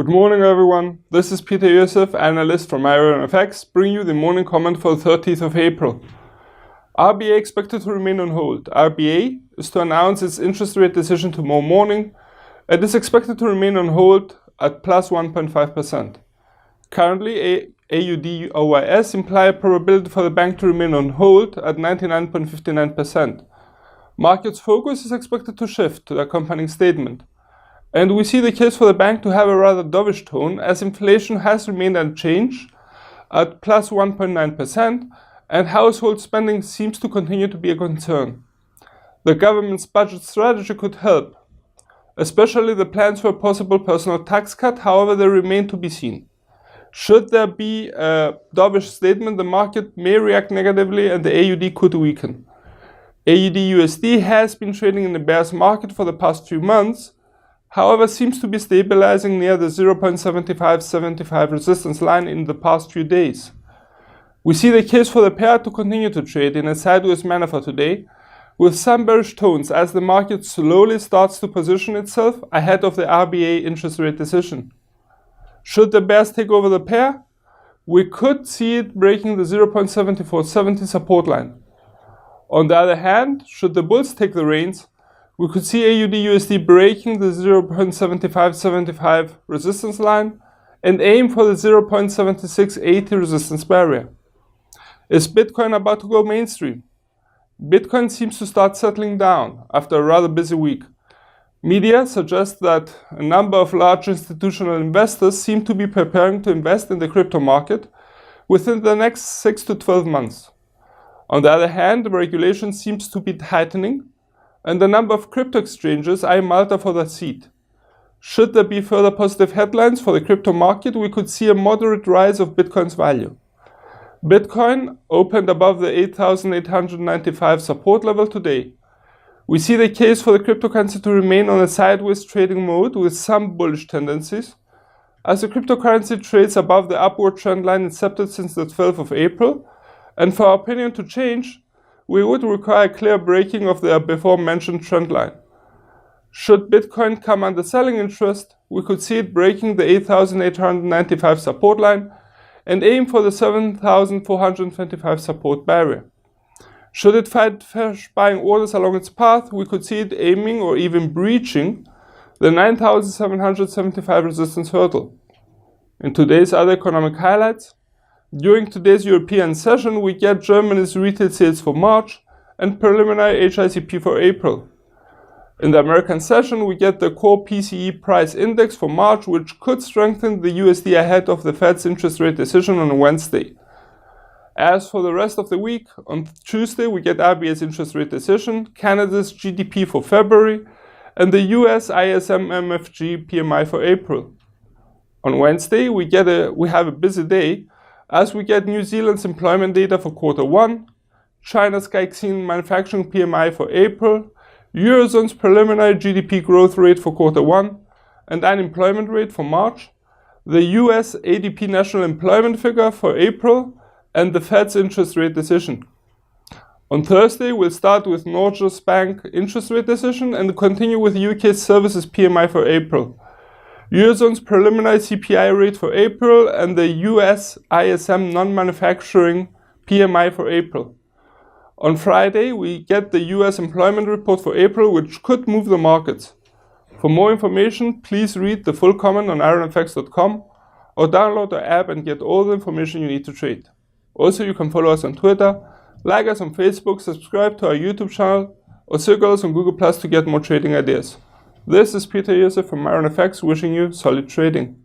Good morning everyone, this is Iosif, analyst from IronFX, bringing you the morning comment for the 30th of April. RBA expected to remain on hold. RBA is to announce its interest rate decision tomorrow morning. It is expected to remain on hold at plus 1.5%. Currently, AUD OIS imply a probability for the bank to remain on hold at 99.59%. Markets' focus is expected to shift to the accompanying statement. And we see the case for the bank to have a rather dovish tone, as inflation has remained unchanged at plus 1.9%, and household spending seems to continue to be a concern. The government's budget strategy could help, especially the plans for a possible personal tax cut, however they remain to be seen. Should there be a dovish statement, the market may react negatively and the AUD could weaken. AUD USD has been trading in the bearish market for the past few months, however seems to be stabilizing near the 0.7575 resistance line in the past few days. We see the case for the pair to continue to trade in a sideways manner for today, with some bearish tones as the market slowly starts to position itself ahead of the RBA interest rate decision. Should the bears take over the pair, we could see it breaking the 0.7470 support line. On the other hand, should the bulls take the reins, we could see AUD USD breaking the 0.7575 resistance line and aim for the 0.7680 resistance barrier. Is Bitcoin about to go mainstream? Bitcoin seems to start settling down after a rather busy week. Media suggests that a number of large institutional investors seem to be preparing to invest in the crypto market within the next 6 to 12 months. On the other hand, the regulation seems to be tightening, and the number of crypto exchanges eye Malta for that seat. Should there be further positive headlines for the crypto market, we could see a moderate rise of Bitcoin's value. Bitcoin opened above the 8,895 support level today. We see the case for the cryptocurrency to remain on a sideways trading mode with some bullish tendencies, as the cryptocurrency trades above the upward trend line incepted since the 12th of April, and for our opinion to change, we would require a clear breaking of the before mentioned trend line. Should Bitcoin come under selling interest, we could see it breaking the 8,895 support line and aim for the 7,425 support barrier. Should it find fresh buying orders along its path, we could see it aiming or even breaching the 9,775 resistance hurdle. In today's other economic highlights, during today's European session, we get Germany's retail sales for March and preliminary HICP for April. In the American session, we get the core PCE price index for March, which could strengthen the USD ahead of the Fed's interest rate decision on Wednesday. As for the rest of the week, on Tuesday we get RBA's interest rate decision, Canada's GDP for February, and the US ISM MFG PMI for April. On Wednesday, we have a busy day, as we get New Zealand's employment data for Q1, China's Caixin manufacturing PMI for April, Eurozone's preliminary GDP growth rate for Q1 and unemployment rate for March, the US ADP national employment figure for April, and the Fed's interest rate decision. On Thursday, we'll start with Norges Bank interest rate decision and continue with UK services PMI for April, Eurozone's preliminary CPI rate for April, and the US ISM non-manufacturing PMI for April. On Friday, we get the US employment report for April, which could move the markets. For more information, please read the full comment on ironfx.com or download our app and get all the information you need to trade. Also, you can follow us on Twitter, like us on Facebook, subscribe to our YouTube channel, or circle us on Google Plus to get more trading ideas. This is Iosif from IronFX wishing you solid trading.